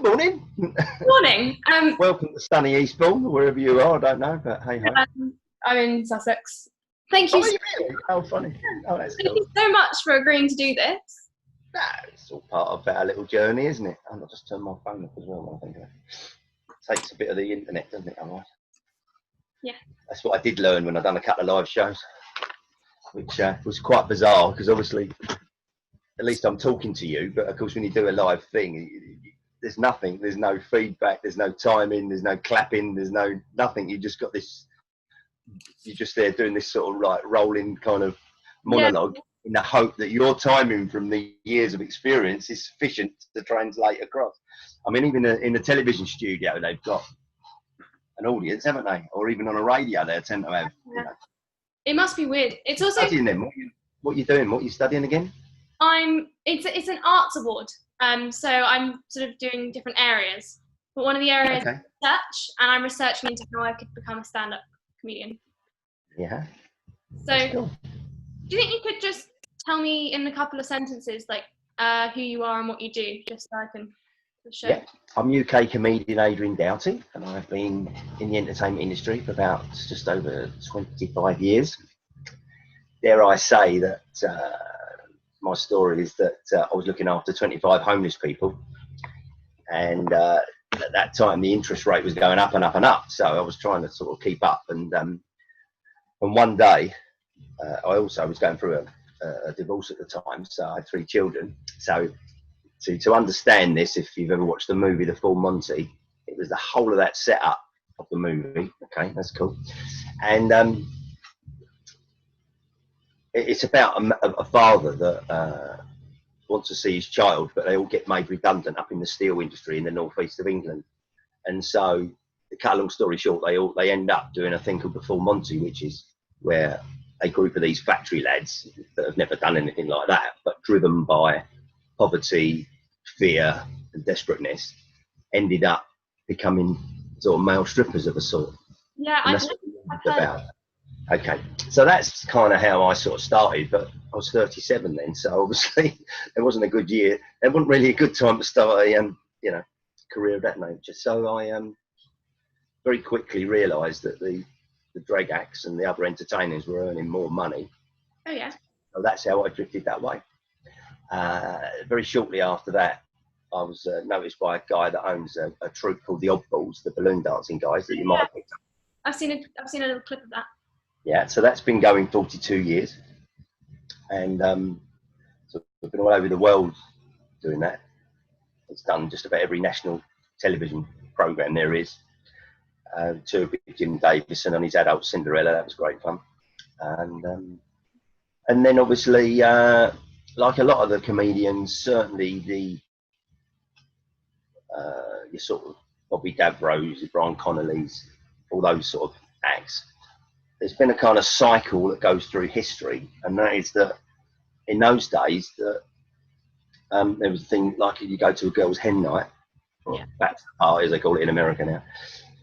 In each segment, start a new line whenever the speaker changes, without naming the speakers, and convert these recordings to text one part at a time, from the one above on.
Good morning.
Morning.
Welcome to sunny Eastbourne, wherever you are. I don't know, but hey ho.
I'm in Sussex. Thank you.
Oh, you really? Oh, funny. Oh, that's
Thank
cool.
you so much for agreeing to do this.
No, it's all part of our little journey, isn't it? I'll just turn my phone off as well. I think it takes a bit of the internet, doesn't it? Otherwise.
Yeah.
That's what I did learn when I done a couple of live shows, which was quite bizarre because obviously, at least I'm talking to you, but of course when you do a live thing, there's nothing, there's no feedback, there's no timing, there's no clapping, there's no nothing. You just got this, you're just there doing this sort of like rolling kind of monologue in the hope that your timing from the years of experience is sufficient to translate across. I mean, even in the television studio, they've got an audience, haven't they? Or even on a radio, they tend to have. You know.
It must be weird. It's also
studying them. What are you doing? What are you studying again?
It's an arts award. So I'm sort of doing different areas. But one of the areas is research, and I'm researching into how I could become a stand-up comedian.
Yeah.
So, cool. Do you think you could just tell me in a couple of sentences, like who you are and what you do, just so I can show?
Yeah, I'm UK comedian Adrian Doughty, and I've been in the entertainment industry for about just over 25 years. Dare I say that my story is that I was looking after 25 homeless people, and at that time the interest rate was going up and up and up, so I was trying to sort of keep up. And one day I also was going through a divorce at the time, so I had 3 children. So to understand this, if you've ever watched the movie The Full Monty, it was the whole of that setup of the movie. Okay, that's cool. And it's about a father that wants to see his child, but they all get made redundant up in the steel industry in the northeast of England. And so, to cut a long story short, they end up doing a thing called The Full Monty, which is where a group of these factory lads that have never done anything like that, but driven by poverty, fear and desperateness, ended up becoming sort of male strippers of a sort.
Yeah,
and that's what it's about. Okay, so that's kind of how I sort of started, but I was 37 then, so obviously it wasn't a good year. It wasn't really a good time to start a career of that nature. So I very quickly realised that the drag acts and the other entertainers were earning more money.
Oh yeah.
So that's how I drifted that way. Very shortly after that, I was noticed by a guy that owns a troupe called the Oddballs, the balloon dancing guys that you might have picked up.
I've seen a little clip of that.
Yeah, so that's been going 42 years, and so we've been all over the world doing that. It's done just about every national television program there is. Toured with Jim Davison on his adult Cinderella, that was great fun. And then obviously, like a lot of the comedians, certainly your sort of Bobby Davros, Brian Connolly's, all those sort of acts. There's been a kind of cycle that goes through history, and that is that in those days that there was a thing like you go to a girls' hen night, or bachelor party as they call it in America now.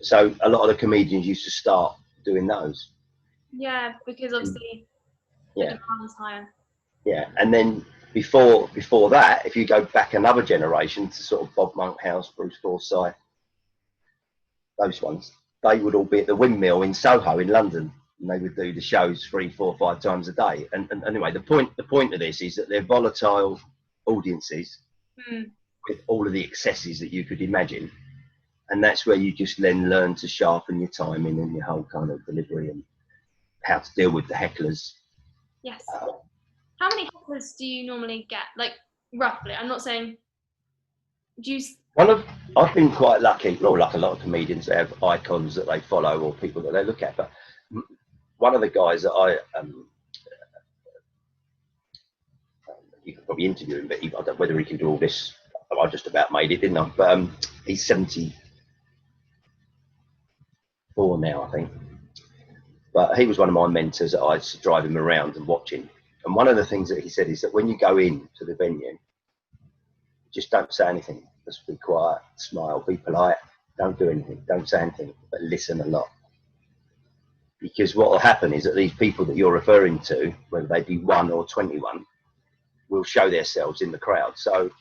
So a lot of the comedians used to start doing those.
Yeah, because obviously the demand is higher.
Yeah, and then before that, if you go back another generation to sort of Bob Monkhouse, Bruce Forsyth, those ones, they would all be at the Windmill in Soho in London, and they would do the shows 3, 4, 5 times a day. And anyway, the point of this is that they're volatile audiences with all of the excesses that you could imagine, and that's where you just then learn to sharpen your timing and your whole kind of delivery and how to deal with the hecklers.
Yes. How many hecklers do you normally get? Like roughly, I'm not saying.
I've been quite lucky. Well, like a lot of comedians, they have icons that they follow or people that they look at. But one of the guys that you could probably interview him, but I don't know whether he can do all this. I just about made it, didn't I? But he's 74 now, I think. But he was one of my mentors that I used to drive him around and watch him. And one of the things that he said is that when you go in to the venue, just don't say anything. Just be quiet, smile, be polite. Don't do anything. Don't say anything, but listen a lot. Because what will happen is that these people that you're referring to, whether they be 1 or 21, will show themselves in the crowd. So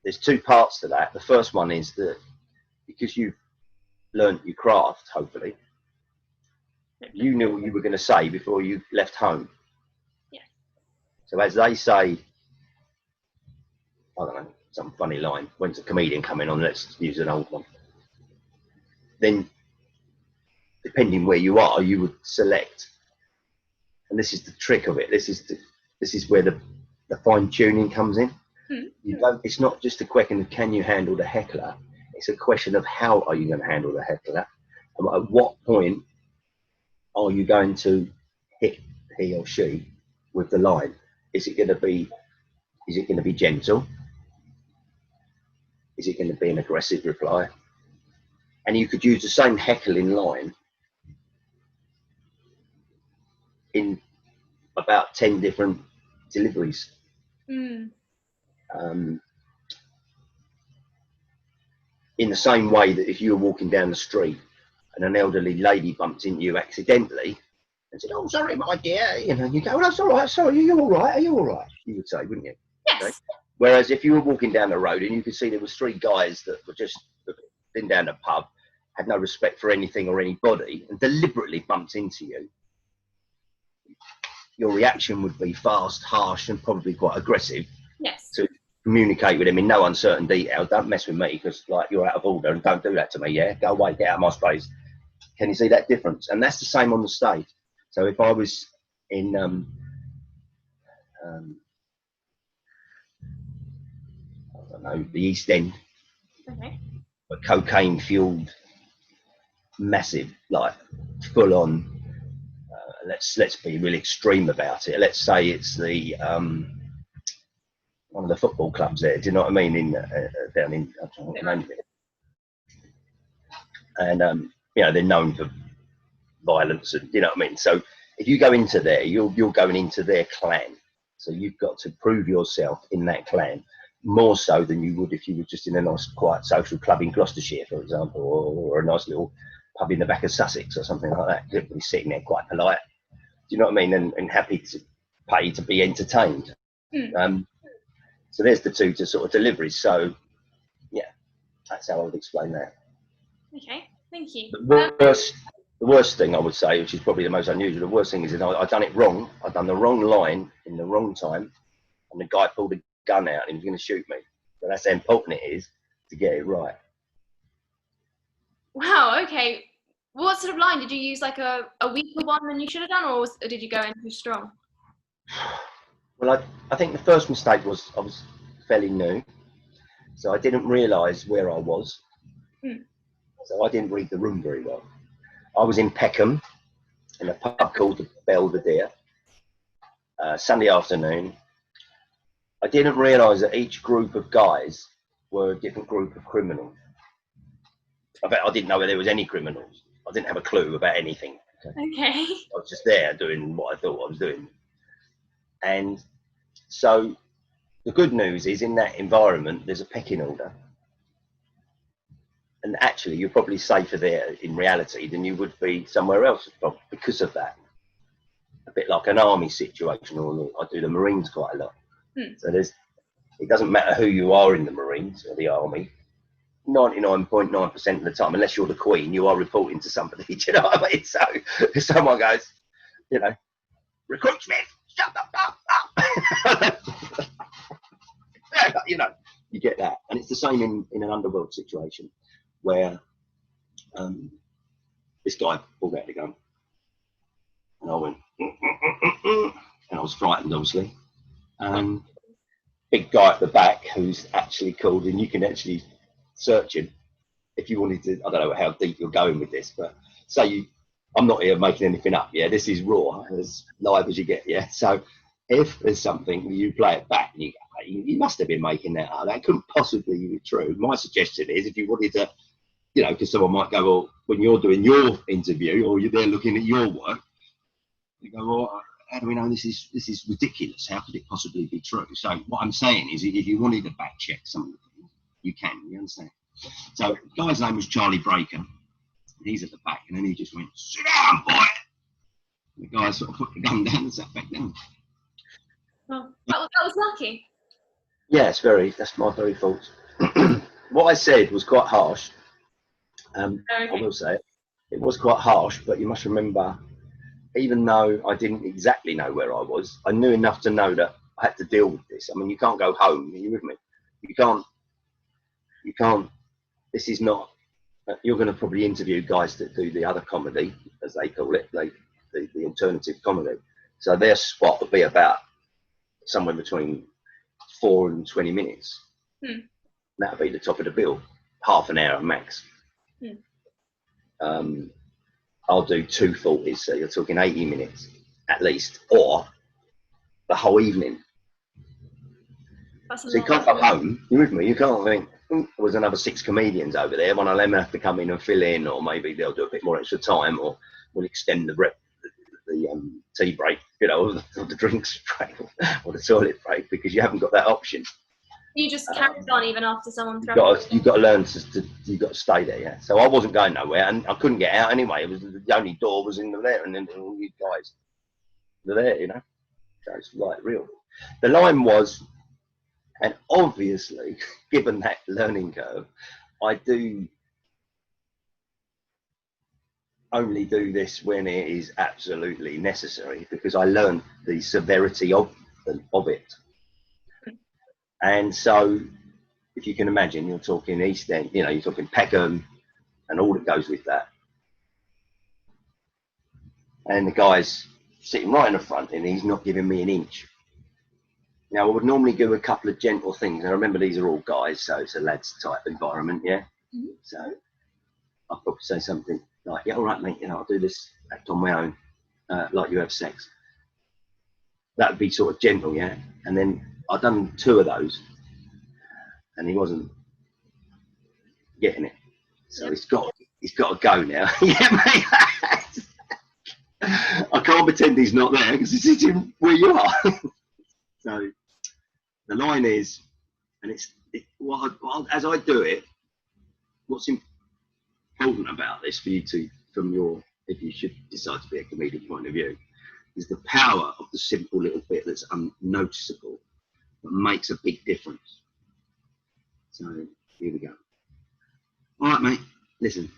there's two parts to that. The first one is that because you've learnt your craft, hopefully, you knew what you were going to say before you left home.
Yeah.
So as they say, I don't know, some funny line, when's a comedian coming on, let's use an old one. Then, depending where you are, you would select. And this is the trick of it. This is where the fine tuning comes in. You don't. It's not just a question of can you handle the heckler. It's a question of how are you going to handle the heckler, and at what point are you going to hit he or she with the line? Is it going to be gentle? Is it going to be an aggressive reply? And you could use the same heckling line in about 10 different deliveries. In the same way that if you were walking down the street and an elderly lady bumped into you accidentally and said, "Oh, sorry, my dear," you know, you go, "Oh, that's all right. Sorry, are you all right? Are you all right?" You would say, wouldn't you?
Yes.
Okay? Whereas if you were walking down the road and you could see there was 3 guys that were just been down the pub, had no respect for anything or anybody, and deliberately bumped into you, your reaction would be fast, harsh, and probably quite aggressive.
Yes.
To communicate with them in no uncertain detail. Don't mess with me because, like, you're out of order, and don't do that to me. Yeah, go away, get out of my space. Can you see that difference? And that's the same on the stage. So if I was in I don't know, the East End,
Okay.
a cocaine-fueled, massive, like full-on. Let's be really extreme about it. Let's say it's the one of the football clubs there. Do you know what I mean? In down in, I don't know what the name of it. And you know, they're known for violence, and you know what I mean. So if you go into there, you're going into their clan. So you've got to prove yourself in that clan more so than you would if you were just in a nice, quiet social club in Gloucestershire, for example, or a nice little pub in the back of Sussex or something like that. Everybody's sitting there quite polite. Do you know what I mean? And happy to pay to be entertained. So there's the two to sort of deliveries. So yeah, that's how I would explain that.
Okay, thank you.
The worst thing I would say, which is probably the most unusual, the worst thing is that I've done it wrong. I've done the wrong line in the wrong time, and the guy pulled a gun out and he was going to shoot me. So that's how important it is to get it right.
Wow, okay. What sort of line? Did you use like a weaker one than you should have done, or did you go in too strong?
Well, I think the first mistake was I was fairly new, so I didn't realise where I was. So I didn't read the room very well. I was in Peckham, in a pub called the Belvedere, Sunday afternoon. I didn't realise that each group of guys were a different group of criminals. I bet I didn't know where there was any criminals. I didn't have a clue about anything.
Okay.
I was just there doing what I thought I was doing. And so the good news is in that environment, there's a pecking order. And actually, you're probably safer there in reality than you would be somewhere else because of that. A bit like an army situation, or I do the Marines quite a lot. So it doesn't matter who you are in the Marines or the army. 99.9% of the time, unless you're the Queen, you are reporting to somebody. Do you know what I mean? So if someone goes, you know, "Recruit Smith, shut the fuck up," you know, you get that. And it's the same in an underworld situation where this guy pulled out the gun, and I went, and I was frightened, obviously. Big guy at the back who's actually called, and you can actually search him if you wanted to. I don't know how deep you're going with this, but say I'm not here making anything up. Yeah, this is raw, as live as you get. Yeah, so if there's something you play it back and you go, you must have been making that up. That couldn't possibly be true. My suggestion is, if you wanted to, you know, because someone might go, well, when you're doing your interview or you're there looking at your work, you go, well, how do we know this is ridiculous? How could it possibly be true? So what I'm saying is, if you wanted to back check some of the things, you can. You understand? So the guy's name was Charlie Breaker. He's at the back, and then he just went, "Sit down, boy." The guy sort of put the gun down and sat back down.
Well, that was lucky.
Yeah, that's my very fault. What I said was quite harsh. I
Okay.
will say it was quite harsh, but you must remember, even though I didn't exactly know where I was, I knew enough to know that I had to deal with this. I mean, you can't go home. Are you with me? You can't. You can't. This is not. You're going to probably interview guys that do the other comedy, as they call it, the alternative comedy. So their spot would be about somewhere between 4 and 20 minutes. That would be the top of the bill, half an hour max. I'll do 2 40s, so you're talking 80 minutes at least, or the whole evening. So you can't go home. You with me? You can't think, there was another 6 comedians over there. One of them have to come in and fill in, or maybe they'll do a bit more extra time, or we'll extend the tea break, or the drinks break, or the toilet break, because you haven't got that option.
You just carried on even after someone threw.
You've got to learn you've got to stay there, yeah. So I wasn't going nowhere, and I couldn't get out anyway. It was the only door was in there, and then all you guys were there, So it's like real. The line was, and obviously, given that learning curve, I do only do this when it is absolutely necessary, because I learned the severity of it. And so, if you can imagine, you're talking East End, you're talking Peckham, and all that goes with that. And the guy's sitting right in the front, and he's not giving me an inch. Now, I would normally do a couple of gentle things. I remember these are all guys, so it's a lads type environment, yeah. So I'll probably say something like, "Yeah, all right, mate. I'll do this act on my own, like you have sex." That would be sort of gentle, yeah. And then I've done 2 of those, and he wasn't getting it. So he's got to go now. Yeah, mate. I can't pretend he's not there, because he's sitting where you are. So the line is, and as I do it, what's important about this for you if you should decide to be a comedic point of view, is the power of the simple little bit that's unnoticeable, that makes a big difference. So here we go. All right, mate, listen,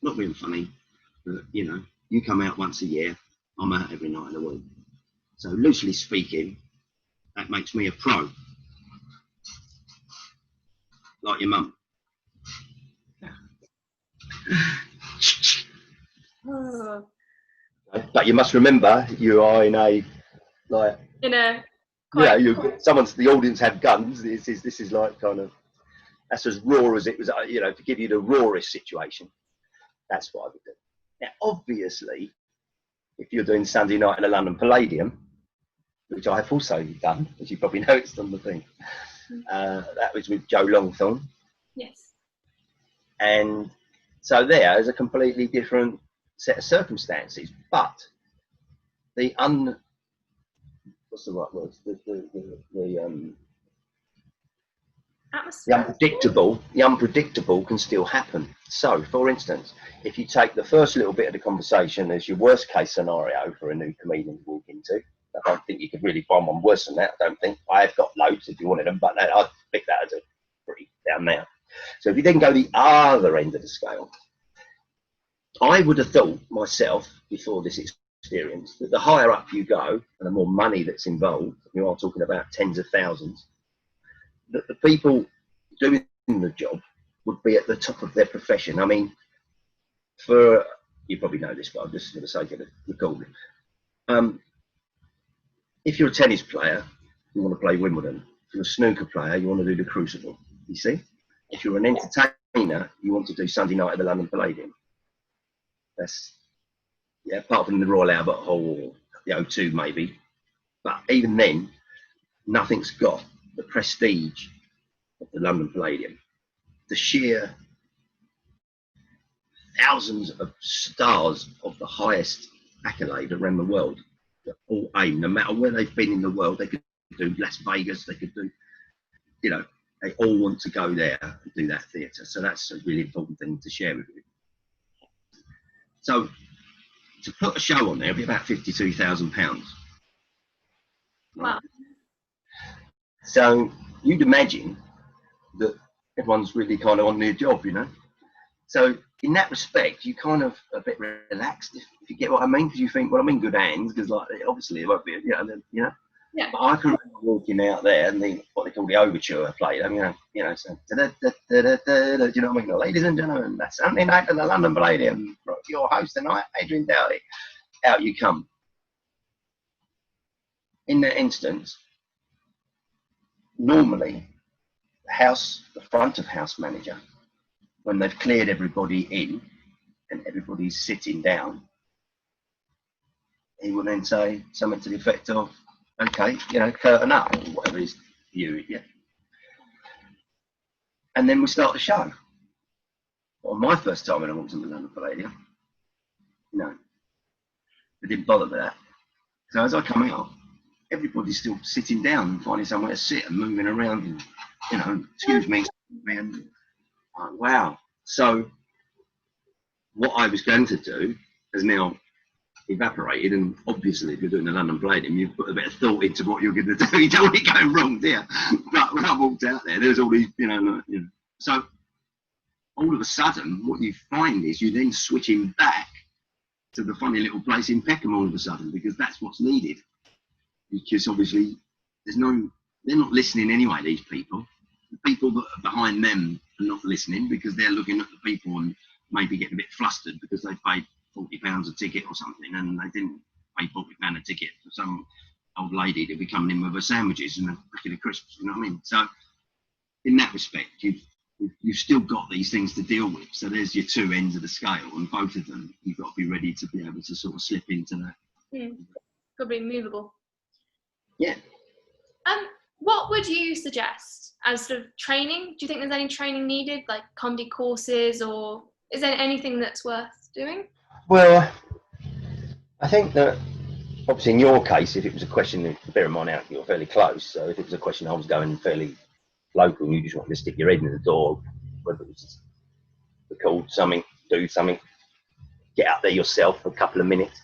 not being funny, but you come out once a year, I'm out every night of the week. So loosely speaking, that makes me a pro. Like your mum. But you must remember, you are the audience have guns. This is like kind of, that's as raw as it was, to give you the rawest situation. That's what I would do. Now, obviously, if you're doing Sunday night at the London Palladium, which I have also done, as you probably noticed on the thing, that was with Joe Longthorne.
Yes.
And so there is a completely different set of circumstances, but what's the right word? The unpredictable can still happen. So, for instance, if you take the first little bit of the conversation as your worst case scenario for a new comedian to walk into, I don't think you could really find one worse than that. I don't think. I have got loads if you wanted them, but I'd pick that as a pretty down there. So if you then go the other end of the scale, I would have thought myself, before this experience, that the higher up you go and the more money that's involved, you are talking about tens of thousands, that the people doing the job would be at the top of their profession. I mean, you probably know this, but I'm just going to say, get a recording. If you're a tennis player, you want to play Wimbledon. If you're a snooker player, you want to do the Crucible. You see? If you're an entertainer, you want to do Sunday night at the London Palladium. That's, apart from the Royal Albert Hall or the O2 maybe. But even then, nothing's got the prestige of the London Palladium. The sheer thousands of stars of the highest accolade around the world that all aim, no matter where they've been in the world. They could do Las Vegas, they could do, they all want to go there and do that theatre. So that's a really important thing to share with you. So to put a show on there would be about £52,000.
Wow.
So you'd imagine that everyone's really kind of on their job, you know. So in that respect, you kind of a bit relaxed, if you get what I mean, because you think, well, I'm in good hands, because like obviously it won't be, you know.
Yeah.
But I can remember walking out there and the what they call the overture played. I mean, you know, so do you know what I mean? Ladies and gentlemen, that's Sunday night at the London Palladium. Your host tonight, Adrian Doughty. Out you come. In that instance, normally the front of house manager, when they've cleared everybody in and everybody's sitting down, he will then say something to the effect of, okay, you know, curtain up, or whatever his view, yeah. And then we start the show. Well, my first time when I walked into the London Palladium, no, I didn't bother with that. So as I come out, everybody's still sitting down and finding somewhere to sit and moving around and, you know, excuse me, man. Oh, wow. So what I was going to do has now evaporated, and obviously if you're doing the London Palladium, you've put a bit of thought into what you're going to do. You don't want it going wrong there. But when I walked out there, there's all these, you know. So all of a sudden, what you find is you then switching back to the funny little place in Peckham all of a sudden, because that's what's needed. Because obviously they're not listening anyway, these people. The people that are behind them are not listening because they're looking at the people and maybe getting a bit flustered because they paid £40 a ticket or something, and they didn't pay £40 a ticket for some old lady to be coming in with her sandwiches and a packet of crisps, you know what I mean? So in that respect, you've still got these things to deal with. So there's your two ends of the scale, and both of them you've got to be ready to be able to sort of slip into that.
Got to be movable.
Yeah.
What would you suggest as sort of training? Do you think there's any training needed, like comedy courses, or is there anything that's worth doing?
Well, I think that obviously in your case, if it was a question, bear in mind out, you're fairly close. So if it was a question I was going fairly local and you just wanted to stick your head in the door, whether it was record something, do something, get out there yourself for a couple of minutes.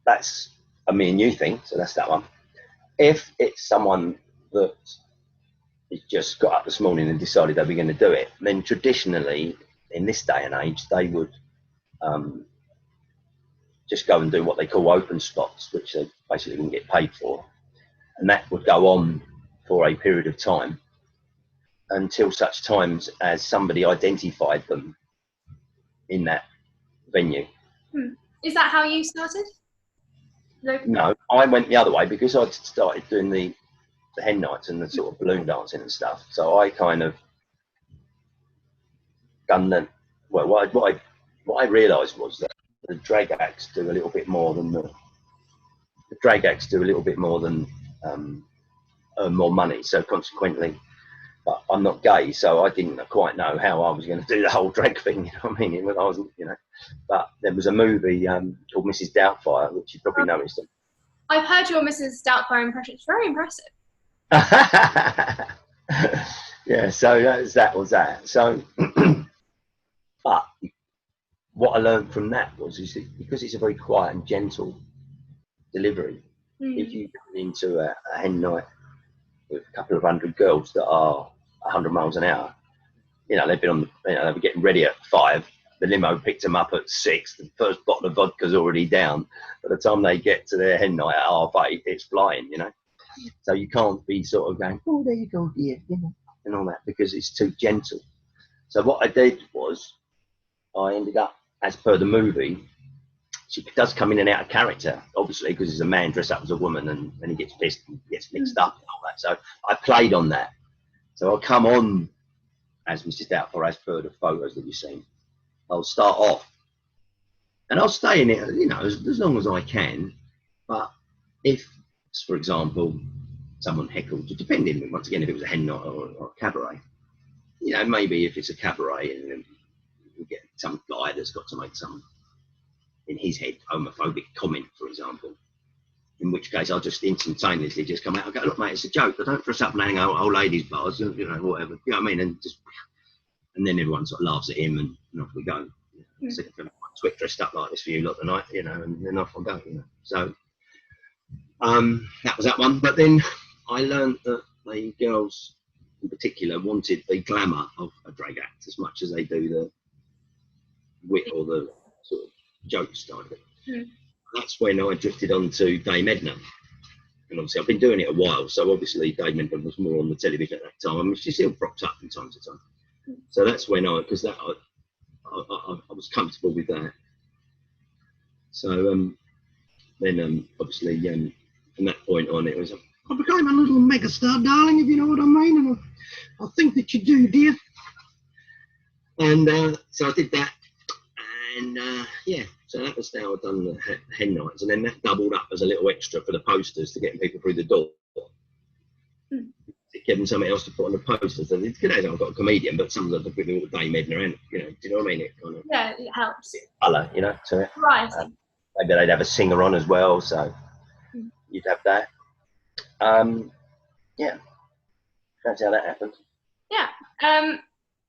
That's a me and you thing, so that's that one. If it's someone that has just got up this morning and decided they were going to do it, then traditionally in this day and age they would just go and do what they call open spots, which they basically wouldn't get paid for, and that would go on for a period of time until such times as somebody identified them in that venue.
Is that how you started?
No, I went the other way because I'd started doing the hen nights and the sort of balloon dancing and stuff. So I kind of done the, well, what I realised was that the drag acts do a little bit more than earn more money. So consequently, but I'm not gay, so I didn't quite know how I was going to do the whole drag thing. You know what I mean? I wasn't, you know. But there was a movie called Mrs. Doubtfire, which you probably noticed.
I've heard your Mrs. Doubtfire impression. It's very impressive.
Yeah, so that was that. So, but what I learned from that was is that because it's a very quiet and gentle delivery, if you go into a hen night with a couple of hundred girls that are 100 miles an hour, you know, they were getting ready at 5. The limo picked them up at 6. The first bottle of vodka's already down. By the time they get to their hen night at 8:30, it's flying, you know. So you can't be sort of going, oh, there you go, dear, you know, and all that, because it's too gentle. So what I did was I ended up, as per the movie, she does come in and out of character, obviously, because he's a man dressed up as a woman, and he gets pissed and gets mixed up and all that. So I played on that. So I'll come on as Mrs. Doubtfire, as per the photos that you've seen. I'll start off, and I'll stay in it, you know, as long as I can. But if, for example, someone heckled, depending, once again, if it was a hen night or a cabaret, you know, maybe if it's a cabaret and then you get some guy that's got to make some, in his head, homophobic comment, for example, in which case I'll just instantaneously just come out and go, look, mate, it's a joke. I don't dress up and hang out old ladies' bars, you know, whatever. You know what I mean? And then everyone sort of laughs at him, and off we go. You know, so Twit dressed up like this for you lot tonight, you know, and then off I go, you know. So that was that one. But then I learned that the girls in particular wanted the glamour of a drag act as much as they do the wit or the sort of joke style of it.
Mm.
That's when I drifted onto Dame Edna. And obviously I've been doing it a while, so obviously Dame Edna was more on the television at that time. I mean, she still propped up from time to time. So that's when I was comfortable with that. So then obviously from that point on it was, I became a little megastar, darling, if you know what I mean. And I think that you do, dear. And so I did that. And yeah, so that was how I'd done the hen nights. And then that doubled up as a little extra for the posters to get people through the door.
Mm.
Give them something else to put on the posters. So it's good as I've got a comedian, but some of the people with Dame Edna and, you know, do you know what I mean? It kind of,
yeah, it helps.
Colour, you know, to it.
Right.
Maybe they'd have a singer on as well, so you'd have that. Yeah, that's how that happened.
Yeah.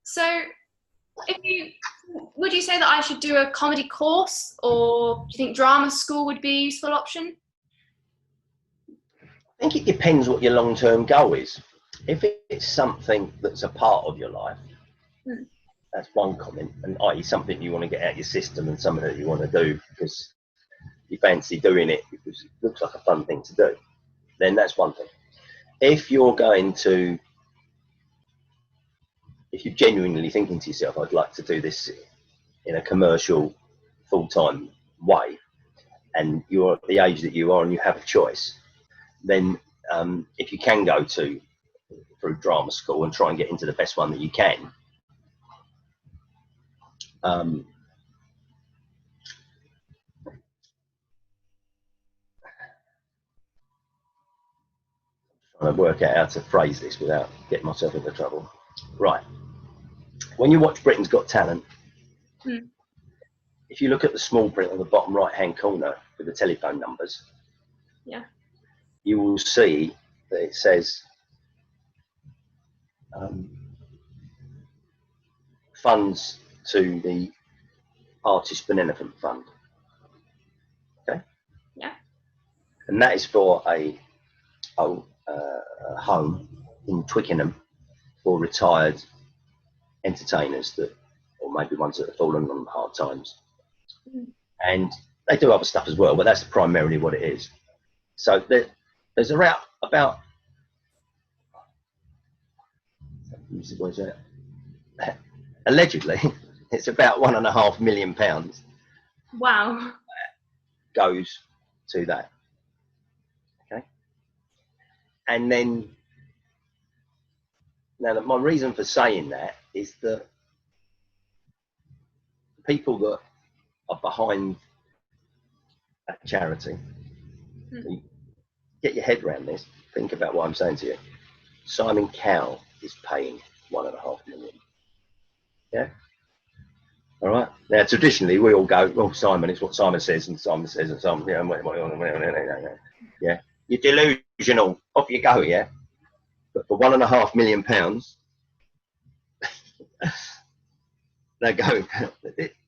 So, would you say that I should do a comedy course, or do you think drama school would be a useful option?
I think it depends what your long-term goal is. If it's something that's a part of your life, that's one comment, and i.e. something you want to get out of your system and something that you want to do because you fancy doing it because it looks like a fun thing to do, then that's one thing. If you're genuinely thinking to yourself, I'd like to do this in a commercial, full-time way, and you're at the age that you are and you have a choice, then if you can go through drama school and try and get into the best one that you can, trying to work out how to phrase this without getting myself into trouble. Right. When you watch Britain's Got Talent, if you look at the small print on the bottom right-hand corner with the telephone numbers, you will see that it says funds to the Artist Benevolent Fund. Okay.
Yeah.
And that is for a home in Twickenham for retired entertainers or maybe ones that have fallen on hard times. And they do other stuff as well, but that's primarily what it is. So there's around about allegedly it's about £1.5 million
Wow.
goes to that. Okay. And then now my reason for saying that is that people that are behind a charity, get your head around this, think about what I'm saying to you. Simon Cowell is paying £1.5 million. Yeah. All right. Now, traditionally, we all go, "Oh, Simon, it's what Simon says, and Simon says, and Simon, yeah, you're delusional. Off you go, yeah." But for £1.5 million, they go,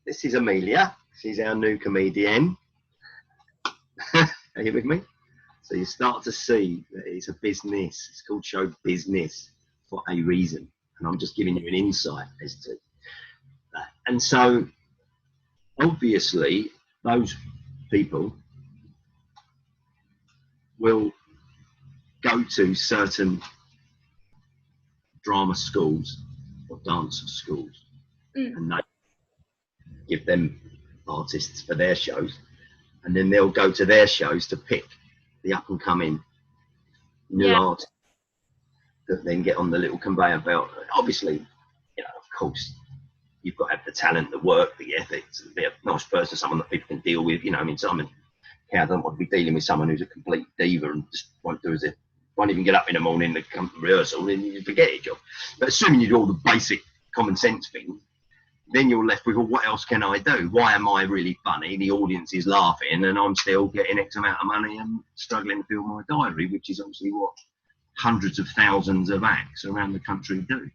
"This is Amelia. She's our new comedian." Are you with me? So you start to see that it's a business. It's called show business for a reason, and I'm just giving you an insight as to that. And so, obviously, those people will go to certain drama schools or dance schools, and they give them artists for their shows, and then they'll go to their shows to pick the up and coming new artists that then get on the little conveyor belt. Obviously, you know, of course, you've got to have the talent, the work, the ethics, to be a nice person, someone that people can deal with. You know, I mean, Simon Cowell doesn't want to be dealing with someone who's a complete diva and just won't even get up in the morning to come to rehearsal, and you forget your job. But assuming you do all the basic common sense things, then you're left with, well, what else can I do? Why am I really funny? The audience is laughing and I'm still getting X amount of money and struggling to fill my diary, which is obviously what hundreds of thousands of acts around the country do.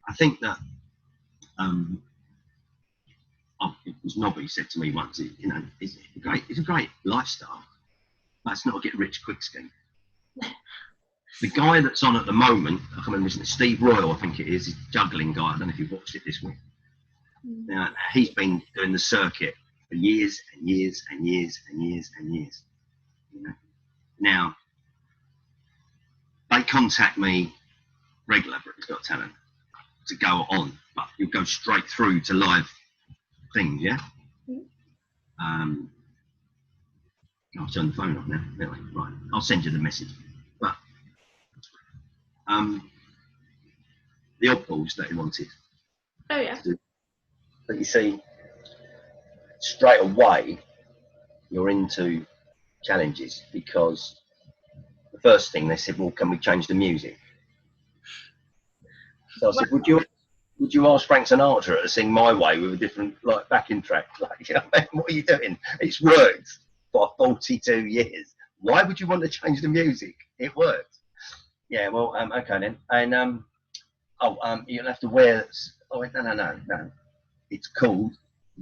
I think that it was Nobby said to me once, you know, it's a great lifestyle, but it's not a get rich quick scheme. The guy that's on at the moment, I can't remember, isn't it Steve Royal, I think it is, he's a juggling guy. I don't know if you've watched it this week. Now, he's been doing the circuit for years and years and years and years and years. You know? Now, they contact me regular Britain's Got Talent to go on, but you go straight through to live things, yeah? I'll turn the phone off now. Anyway, right, I'll send you the message. But the oddballs that he wanted.
Oh yeah.
But you see, straight away, you're into challenges because the first thing they said, well, can we change the music? So I said, would you ask Frank Sinatra to sing My Way with a different backing track? Like, you know, what are you doing? It's worked for 42 years. Why would you want to change the music? It worked. Yeah, well, okay then. And you'll have to wear. Oh, no. It's called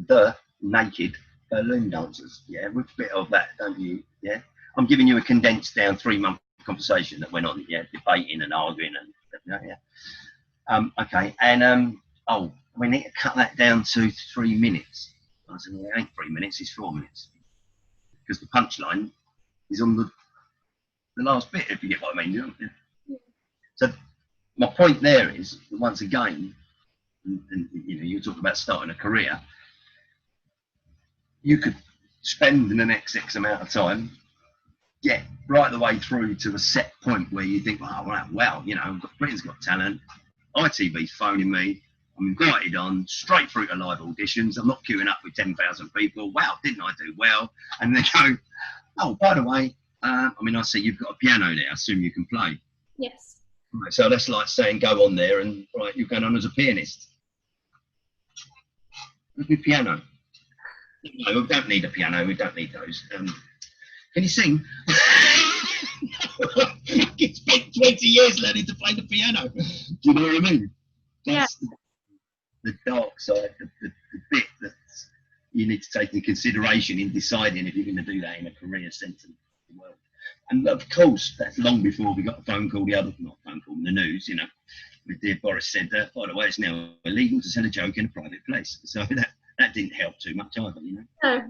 The Naked Balloon Dancers. Yeah, which bit of that don't you? Yeah, I'm giving you a condensed down 3-month conversation that went on. Yeah, debating and arguing and yeah. Okay, and we need to cut that down to 3 minutes. I said, well, it ain't 3 minutes, it's 4 minutes. Because the punchline is on the last bit, if you get what I mean. You know? So my point there is, once again, and you know, you talk about starting a career, you could spend in the next X amount of time, get right the way through to a set point where you think, well, you know, Britain's Got Talent, ITV's phoning me, I'm invited on, straight through to live auditions, I'm not queuing up with 10,000 people, wow, didn't I do well? And they go, oh, by the way, I see you've got a piano there, I assume you can play.
Yes.
Right, so that's like saying go on there and right, you're going on as a pianist. With your piano. No, we don't need a piano, we don't need those. Can you sing? You spent 20 years learning to play the piano. Do you know what I mean? That's the dark side, the bit that you need to take into consideration in deciding if you're going to do that in a career sense of the world. And of course, that's long before we got a phone call, in the news, you know, with dear Boris said, by the way, it's now illegal to sell a joke in a private place. So that didn't help too much either, you know.
No.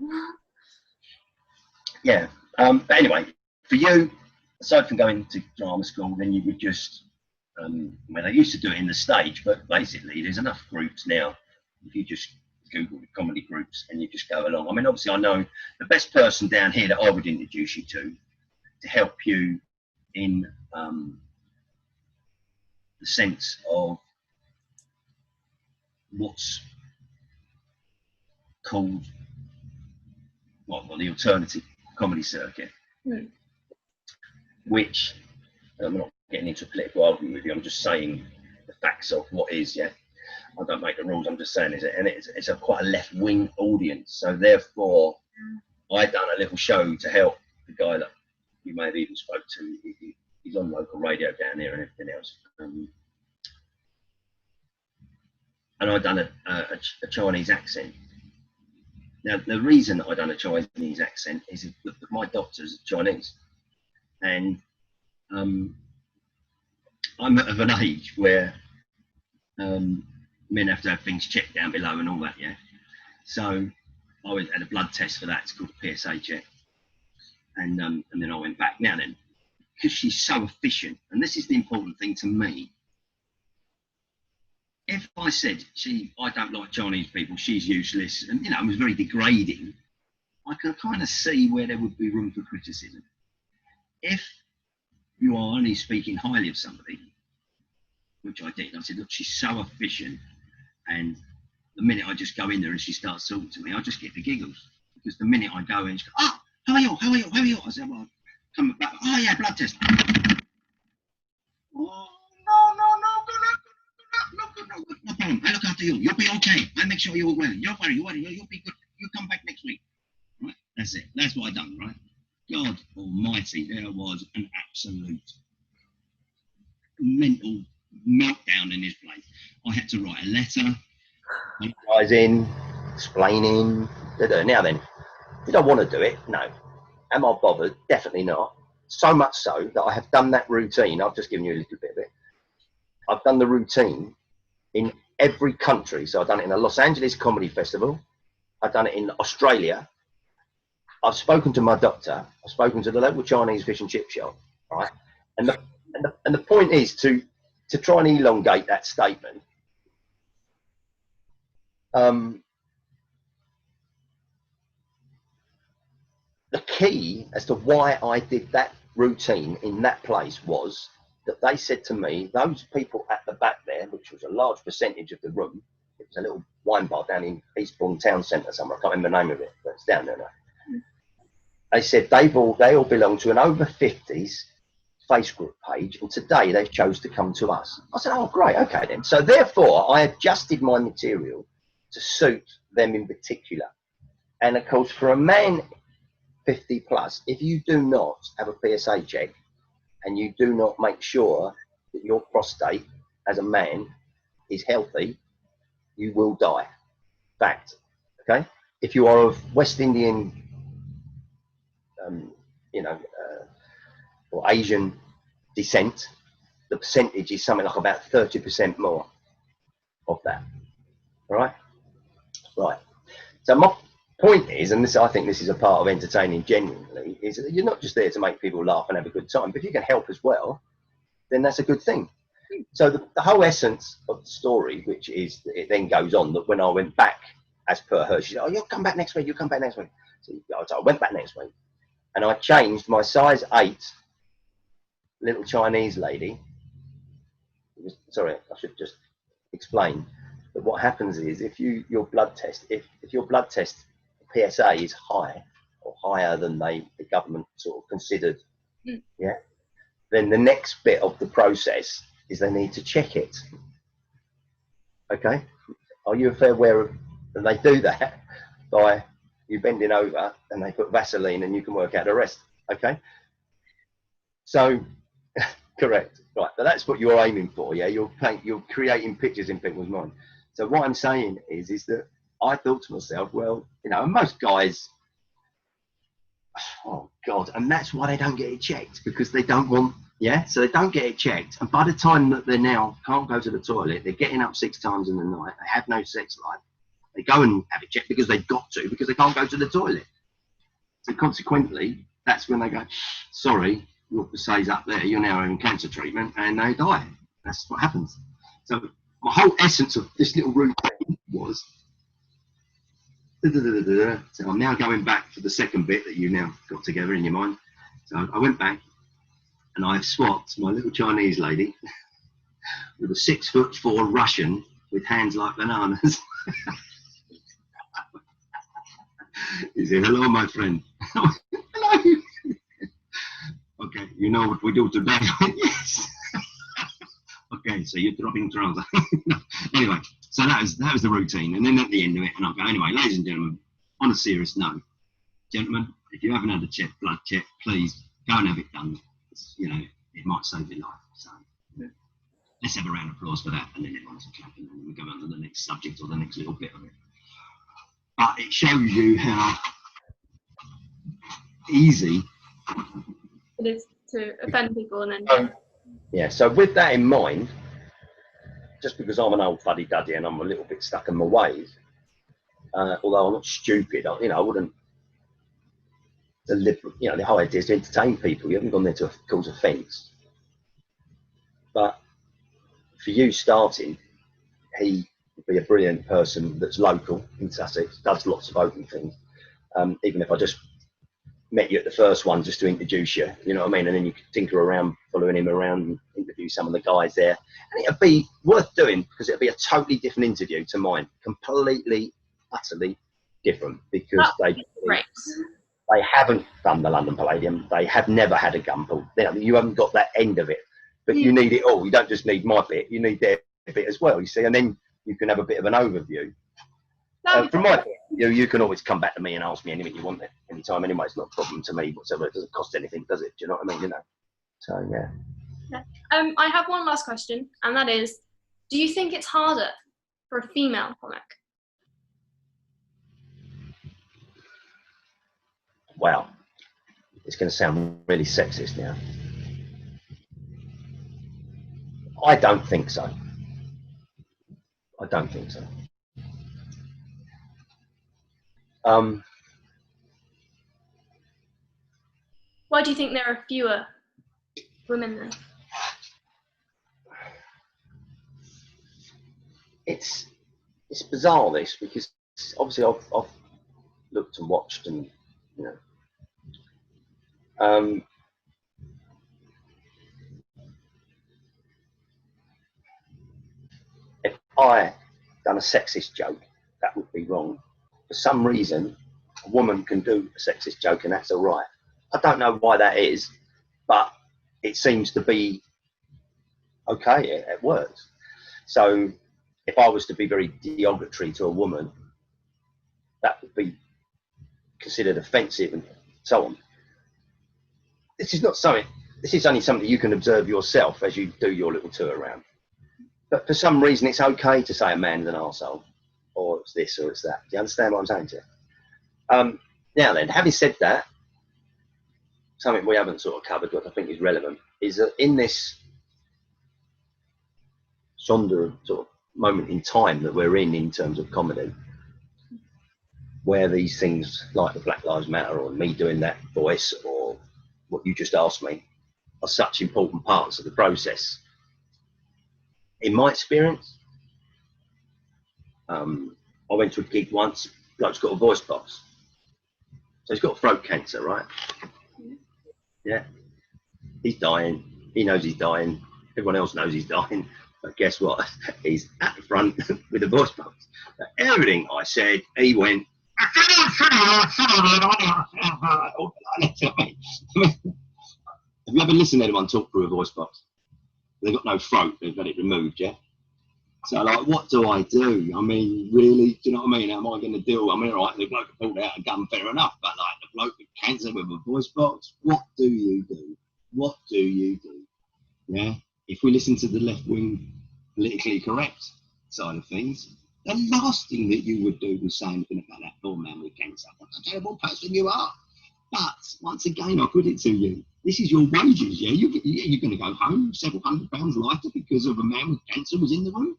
Yeah. But anyway, for you, aside from going to drama school, then you would just, they used to do it in the stage, but basically there's enough groups now. If you just Google the comedy groups and you just go along. I mean, obviously I know the best person down here that I would introduce you to help you in the sense of what's called the alternative comedy circuit, which I'm not getting into a political argument with you. I'm just saying the facts of what is. Yeah, I don't make the rules. I'm just saying it's a quite a left-wing audience. So therefore, I done a little show to help the guy that you may have even spoke to. He's on local radio down here and everything else. And I done a Chinese accent. Now, the reason that I done a Chinese accent is that my doctor's Chinese, and I'm of an age where men have to have things checked down below and all that, yeah. So I had a blood test for that. It's called a PSA check, and then I went back. Now then, because she's so efficient, and this is the important thing to me. If I said, I don't like Chinese people, she's useless, and you know, it was very degrading, I can kind of see where there would be room for criticism. If you are only speaking highly of somebody, which I did, I said, look, she's so efficient, and the minute I just go in there and she starts talking to me, I just get the giggles. Because the minute I go in, she goes, oh, how are you? I said, well, come back, oh yeah, blood test. Oh, no problem. I look after you. You'll be okay. I make sure you're well. You'll be good. You come back next week. Right? That's it. That's what I done, right? God almighty, there was an absolute mental meltdown in this place. I had to write a letter. Apologising, explaining. Now then, did I want to do it? No. Am I bothered? Definitely not. So much so that I have done that routine. I've just given you a little bit of it. I've done the routine in every country. So I've done it in a Los Angeles Comedy Festival. I've done it in Australia. I've spoken to my doctor. I've spoken to the local Chinese fish and chip shop, right? And the point is to try and elongate that statement. The key as to why I did that routine in that place was that they said to me, those people at the back there, which was a large percentage of the room, it was a little wine bar down in Eastbourne Town Centre somewhere, I can't remember the name of it, but it's down there now. They said they all belong to an over 50s Facebook page, and today they've chose to come to us. I said, oh, great, okay then. So therefore, I adjusted my material to suit them in particular. And of course, for a man 50 plus, if you do not have a PSA check and you do not make sure that your prostate as a man is healthy, you will die. Fact. Okay. If you are of West Indian, or Asian descent, the percentage is something like about 30% more of that. All right. Right. So my point is, and this, I think this is a part of entertaining genuinely, is that you're not just there to make people laugh and have a good time, but if you can help as well, then that's a good thing. So the whole essence of the story, which is, it then goes on that when I went back, as per her, she said, oh, you'll come back next week, you'll come back next week. So I went back next week and I changed my size 8 little Chinese lady. Sorry, I should just explain that what happens is if your blood test PSA is high or higher than the government sort of considered, yeah, then the next bit of the process is they need to check it. Okay, are you aware of? And they do that by you bending over and they put Vaseline and you can work out the rest. Okay, so correct, right? But that's what you're aiming for, yeah. You're creating pictures in people's mind. So what I'm saying is that I thought to myself, well, most guys, oh God, and that's why they don't get it checked, because they don't want, yeah, so they don't get it checked. And by the time that they now can't go to the toilet, they're getting up 6 times in the night, they have no sex life, they go and have it checked because they've got to, because they can't go to the toilet. So consequently, that's when they go, sorry, your PSA's up there, you're now in cancer treatment, and they die. That's what happens. So my whole essence of this little routine was, so I'm now going back to the second bit that you now got together in your mind. So I went back and I swapped my little Chinese lady with a 6'4" Russian with hands like bananas. He said, hello, my friend. Hello. Okay, you know what we do today? Yes. Okay, so you're dropping trousers. Anyway, so that was the routine. And then at the end of it, and I'll go, anyway, ladies and gentlemen, on a serious note, gentlemen, if you haven't had a blood check, please go and have it done. It might save your life. So let's have a round of applause for that. And then everyone's clapping, and then we go on to the next subject or the next little bit of it. But it shows you how easy
it is to offend people and then.
Yeah, so with that in mind, just because I'm an old fuddy-duddy and I'm a little bit stuck in my ways, although I'm not stupid, I wouldn't the whole idea is to entertain people. You haven't gone there to cause offence. But for you starting, he would be a brilliant person that's local in Sussex, does lots of open things. Even if I just met you at the first one just to introduce you, you know what I mean? And then you could tinker around, following him around and interview some of the guys there. And it'd be worth doing because it'd be a totally different interview to mine. Completely, utterly different because they haven't done the London Palladium. They have never had a gun pull. You haven't got that end of it, but you need it all. You don't just need my bit, you need their bit as well, you see? And then you can have a bit of an overview. From my point of view, you can always come back to me and ask me anything you want at any time anyway. It's not a problem to me whatsoever. It doesn't cost anything, does it? Do you know what I mean? So, yeah.
I have one last question, and that is, do you think it's harder for a female comic?
Wow. it's going to sound really sexist now. I don't think so. I don't think so.
Why do you think there are fewer women then?
It's bizarre, this, because obviously I've looked and watched, and if I done a sexist joke, that would be wrong. For some reason, a woman can do a sexist joke and that's all right. I don't know why that is, but it seems to be okay. It works. So if I was to be very derogatory to a woman, that would be considered offensive and so on. This is not something. This is only something you can observe yourself as you do your little tour around. But for some reason, it's okay to say a man's an arsehole, or it's this, or it's that. Do you understand what I'm saying to you? Now then, having said that, something we haven't sort of covered, what I think is relevant, is that in this genre sort of moment in time that we're in terms of comedy, where these things like the Black Lives Matter or me doing that voice or what you just asked me are such important parts of the process. In my experience, I went to a gig once, bloke's got a voice box. So he's got throat cancer, right? Yeah. He's dying. He knows he's dying. Everyone else knows he's dying. But guess what? He's at the front with a voice box. But everything I said, he went. Have you ever listened to anyone talk through a voice box? They've got no throat. They've got it removed, yeah? So, like, what do I do? I mean, really? Do you know what I mean? How am I going to deal? I mean, all right, the bloke pulled out a gun, fair enough. But, like, the bloke with cancer with a voice box, what do you do? What do you do? Yeah? If we listen to the left-wing politically correct side of things, the last thing that you would do was say anything about that poor man with cancer. What a terrible person you are. But, once again, I put it to you, this is your wages, yeah? You're going to go home several £100 lighter because of a man with cancer was in the room?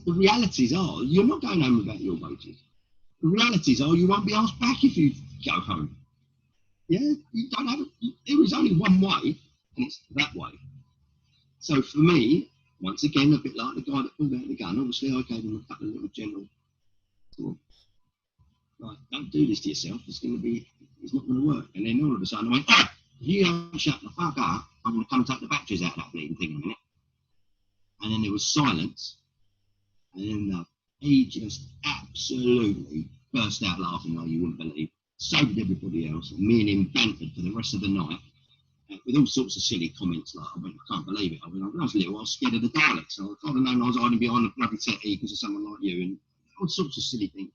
The realities are, you're not going home without your wages. The realities are, you won't be asked back if you go home. Yeah, you don't have. There is only one way, and it's that way. So for me, once again, a bit like the guy that pulled out the gun. Obviously, I gave him a couple of little general thoughts. Like, don't do this to yourself. It's not going to work. And then all of a sudden, I went, if you don't shut the fuck up, I'm going to come and take the batteries out of that bleeding thing in a minute. And then there was silence. And then he just absolutely burst out laughing like you wouldn't believe. So did everybody else. And me and him bantered for the rest of the night with all sorts of silly comments. Like, I went, I can't believe it. When I was little, I was scared of the Daleks. So I kind of known I was hiding behind the bloody settee because of someone like you, and all sorts of silly things.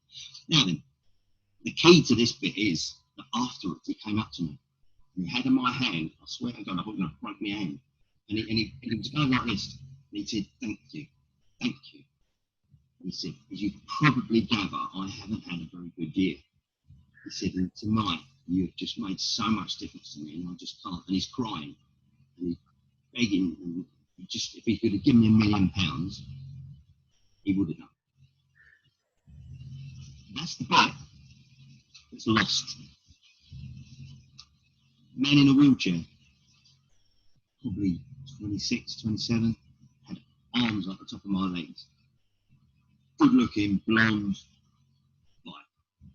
Now then, the key to this bit is that afterwards he came up to me and he had in my hand, I swear to God, I thought he was going to break my hand. And he was going like this. And he said, thank you. Thank you. He said, as you probably gather, I haven't had a very good year. He said, and tonight you've just made so much difference to me, and I just can't. And he's crying, and he's begging, and if he could have given me £1 million, he would have done. That's the bit that's lost. Man in a wheelchair, probably 26, 27, had arms like the top of my legs. Good looking, blonde, like,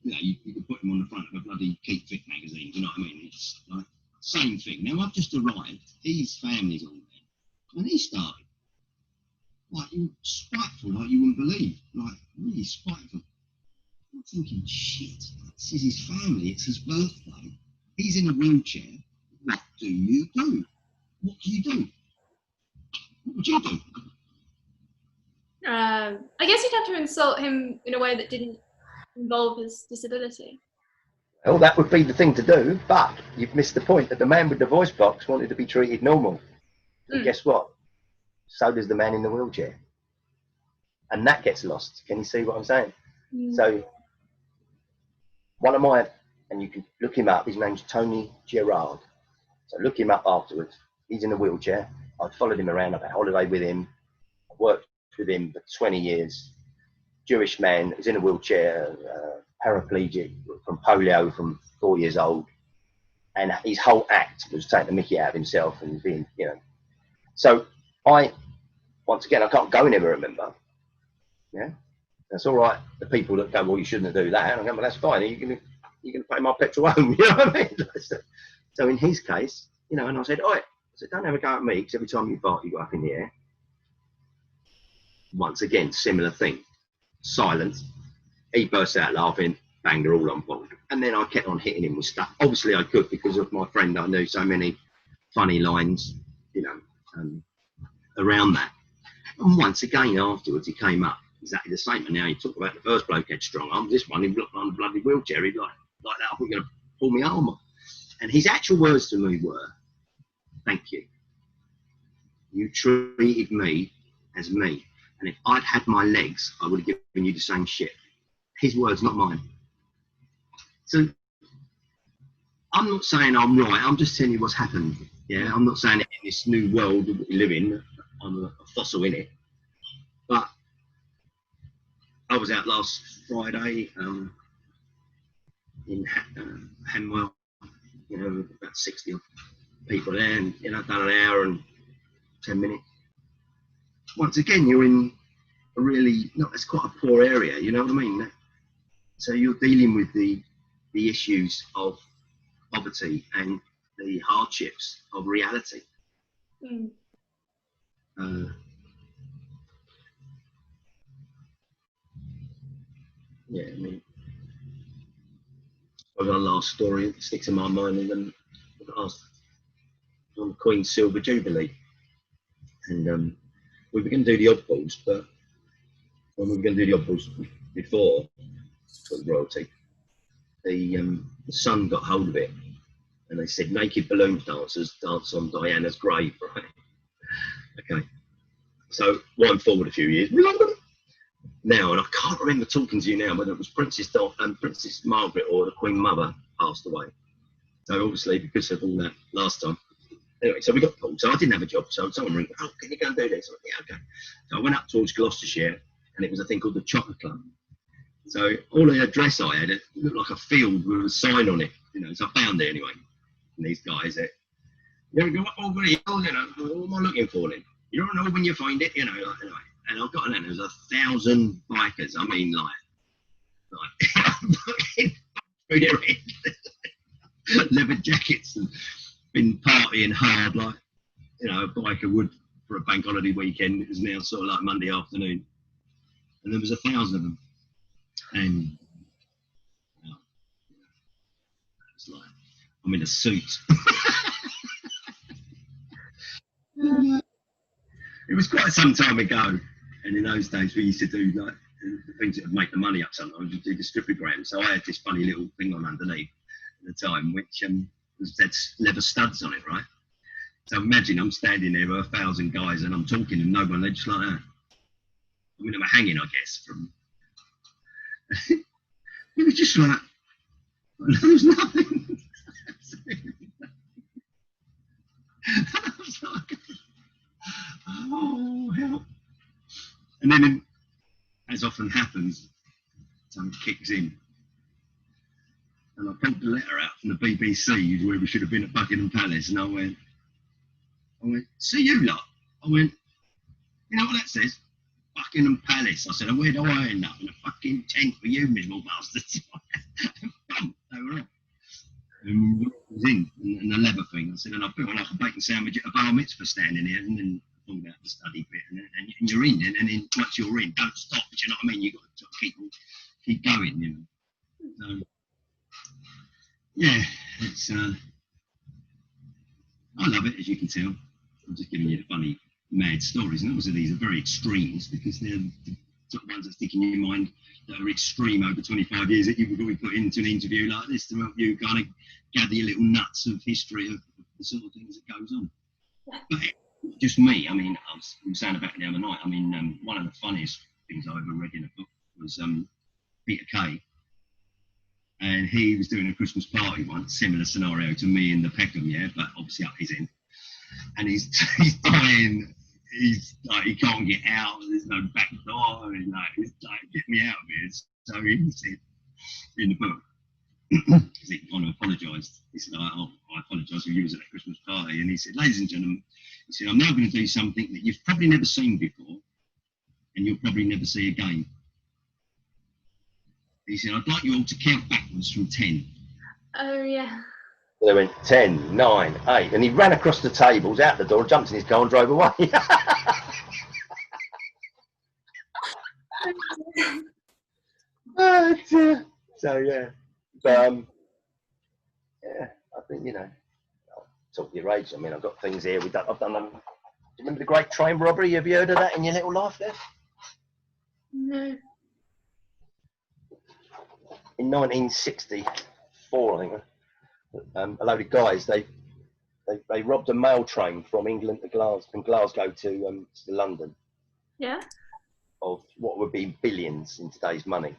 you could put him on the front of a bloody Keep Fit magazine, you know what I mean? It's like, same thing. Now I've just arrived, his family's all there, and he started, like, spiteful, like you wouldn't believe, like, really spiteful. I'm thinking, shit, this is his family, it's his birthday, he's in a wheelchair, what do you do? What do you do? What would you do?
I guess you'd have to insult him in a way that didn't involve his disability.
Well, that would be the thing to do, but you've missed the point that the man with the voice box wanted to be treated normal. And guess what? So does the man in the wheelchair. And that gets lost. Can you see what I'm saying? So one of my and you can look him up. His name's Tony Gerard. So look him up afterwards. He's in a wheelchair. I followed him around. I've had a holiday with him. I worked with him for 20 years. Jewish man, is in a wheelchair, paraplegic from polio from 4 years old. And his whole act was taking the mickey out of himself and being, you know. So once again, I can't go anywhere, remember. Yeah. That's all right. The people that go, well, you shouldn't do that. And I go, well, that's fine. You're going to pay my petrol home. You know what I mean? So in his case, you know, and I said, all right. I said, don't have a go at me, because every time you fart, you go up in the air. Once again, similar thing. Silence. He burst out laughing, banged her all on board. And then I kept on hitting him with stuff. Obviously, I could, because of my friend. I knew so many funny lines, you know, around that. And once again, afterwards, he came up exactly the same. And now you talk about the first bloke had strong arms. This one, he looked on a bloody wheelchair. He'd like that. I thought you were going to pull my arm off. And his actual words to me were, "Thank you. You treated me as me. And if I'd had my legs, I would have given you the same shit." His words, not mine. So I'm not saying I'm right. I'm just telling you what's happened. Yeah, I'm not saying in this new world that we live in, I'm a fossil in it. But I was out last Friday in Hanwell, you know, about 60 people there, and, you know, done an hour and 10 minutes. Once again, you're in a really, it's quite a poor area, you know what I mean? So you're dealing with the issues of poverty and the hardships of reality.
Mm.
Yeah, I mean, I've got a last story that sticks in my mind, and I got asked on the Queen's Silver Jubilee, and we were going to do the oddballs, but when we were going to do the oddballs before for royalty, the Sun got hold of it, and they said naked balloon dancers dance on Diana's grave, right? Okay, so wind forward a few years now, and I can't remember talking to you now whether it was Princess Margaret or the Queen Mother passed away. So obviously, because of all that last time. Anyway, so we got pulled. So I didn't have a job. So someone rang, "Oh, can you go and do this?" I went, "Yeah, okay." So I went up towards Gloucestershire, and it was a thing called the Chocolate Club. So all the address I had, it looked like a field with a sign on it, you know. So I found it anyway. And these guys, you go up over the hill, you know, what am I looking for then? You don't know when you find it, you know. Like, anyway, and I've got an, there's 1,000 bikers. I mean, like through their head, leather jackets, and been partying hard, like, you know, a biker would for a bank holiday weekend. It was now sort of like Monday afternoon, and there was 1,000 of them, and it's like I'm in a suit. It was quite some time ago, and in those days we used to do like the things that would make the money up. Sometimes we'd do the stripograms. So I had this funny little thing on underneath at the time, which was had leather studs on it, right? So imagine I'm standing there with 1,000 guys, and I'm talking, and no one, they're just like that. I mean, I'm hanging, I guess, from. It was just like there was nothing. I was like, oh, help. And then, as often happens, something kicks in. And I pulled the letter out from the BBC where we should have been at Buckingham Palace, and I went, "See you lot." I went, "You know what that says? Buckingham Palace." I said, "And where do I end up? In a fucking tent for you miserable bastards." They were up. And we was in the leather thing. I said, "And I feel like a bacon sandwich at a bar mitzvah standing here." And then pulled out the study bit, and you're in, and then once you're in, don't stop. Do you know what I mean? You've got to keep going, you know. So, yeah, it's I love it, as you can tell. I'm just giving you the funny, mad stories, and obviously these are very extremes because they're the sort of ones that stick in your mind that are extreme over 25 years that you would probably put into an interview like this to help you kind of gather your little nuts of history of the sort of things that goes on. But just me, I mean, I was saying about it the other night. I mean, one of the funniest things I ever read in a book was Peter Kay. and he was doing a Christmas party once, similar scenario to me in the Peckham, yeah, but obviously up his end. And he's dying. He's like, he can't get out. There's no back door. And like, he's like, get me out of here. So he said in the book, because he kind of apologised. He said, I apologise for you was at that Christmas party. And he said, ladies and gentlemen, he said, I'm now going to do something that you've probably never seen before, and you'll probably never see again. He said, I'd like you all to count backwards from 10.
Oh, yeah.
They went 10, 9, 8, and he ran across the tables, out the door, jumped in his car and drove away. So yeah, but yeah, I think, you know, I'll talk your age. I mean, I've got things here. I've done. Do you remember the Great Train Robbery? Have you heard of that in your little life there?
No.
In 1964, I think, a load of guys they robbed a mail train from England to Glasgow to London.
Yeah.
Of what would be billions in today's money.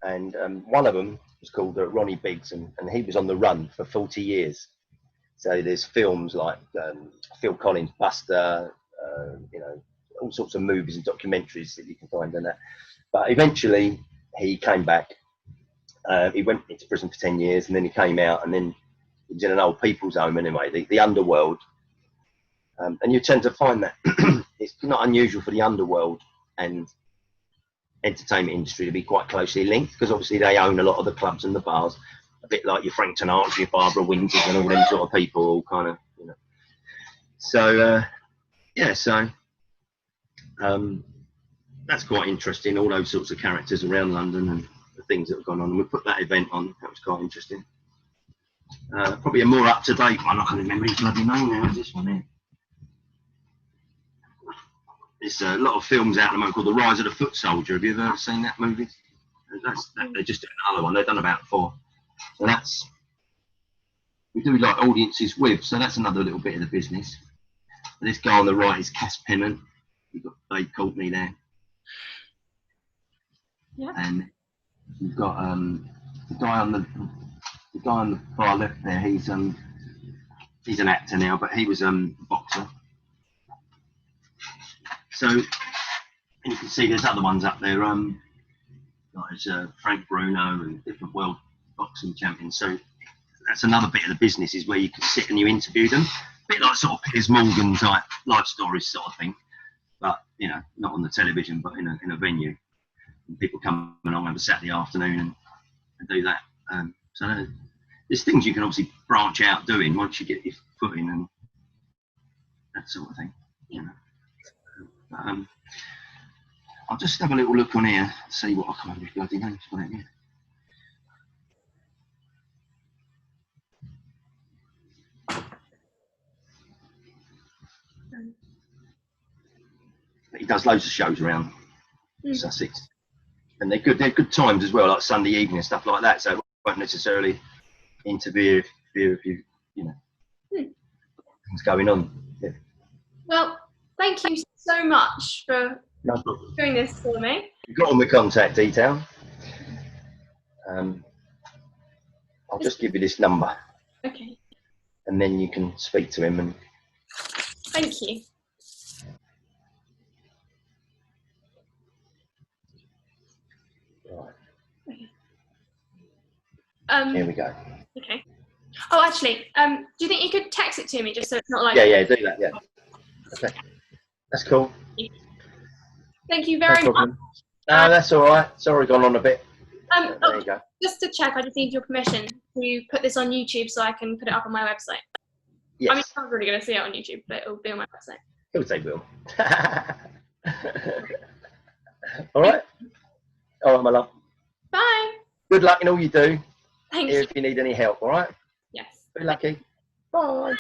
And one of them was called Ronnie Biggs, and he was on the run for 40 years. So there's films like Phil Collins' Buster, you know, all sorts of movies and documentaries that you can find on that. But eventually he came back. He went into prison for 10 years, and then he came out, and then he was in an old people's home anyway, the underworld. And you tend to find that it's not unusual for the underworld and entertainment industry to be quite closely linked, because obviously they own a lot of the clubs and the bars, a bit like your Frank Sinatra, your Barbara Windsors and all them sort of people, all kind of, you know. So yeah, so that's quite interesting, all those sorts of characters around London and the things that have gone on. And we put that event on, that was quite interesting. Probably a more up-to-date one, I can't remember his bloody name now, is this one here? There's a lot of films out at the moment called The Rise of the Foot Soldier. Have you ever seen that movie? They're just doing another one. They've done about 4. So that's, we do like audiences with, so that's another little bit of the business. This guy on the right is Cass Pennant. You've got Dave Courtney there.
Yeah.
And you've got the guy on the far left there. He's an actor now, but he was a boxer. So, and you can see there's other ones up there, like there's Frank Bruno and different world boxing champions. So that's another bit of the business, is where you can sit and you interview them, a bit like sort of Piers Morgan type life stories sort of thing, but you know, not on the television, but in a venue. And people come along over Saturday afternoon and do that. So there's things you can obviously branch out doing once you get your foot in and that sort of thing, you know. I'll just have a little look on here, see what I can't remember his bloody name's on it here. But he does loads of shows around Sussex, and they're good times as well, like Sunday evening and stuff like that. So it won't necessarily interfere if you know things going on. Yeah.
Well, thank you so much for doing this for me.
You've got all my contact detail. I'll just give you this number.
Okay.
And then you can speak to him. And
thank you.
Right.
Okay.
Here we go.
Okay. Oh, actually, do you think you could text it to me just so it's not like...
Yeah, do that, yeah. Okay. That's cool.
Thank you very much.
No, that's all right. Sorry, gone on a bit. There you go.
Just to check, I just need your permission to put this on YouTube so I can put it up on my website.
Yes.
I mean, I'm not really going to see it on YouTube, but it'll be on my website.
He'll say will. All right. All right, my love.
Bye.
Good luck in all you do.
Thank
Here
you.
if you need any help, all right?
Yes.
Be lucky. Bye.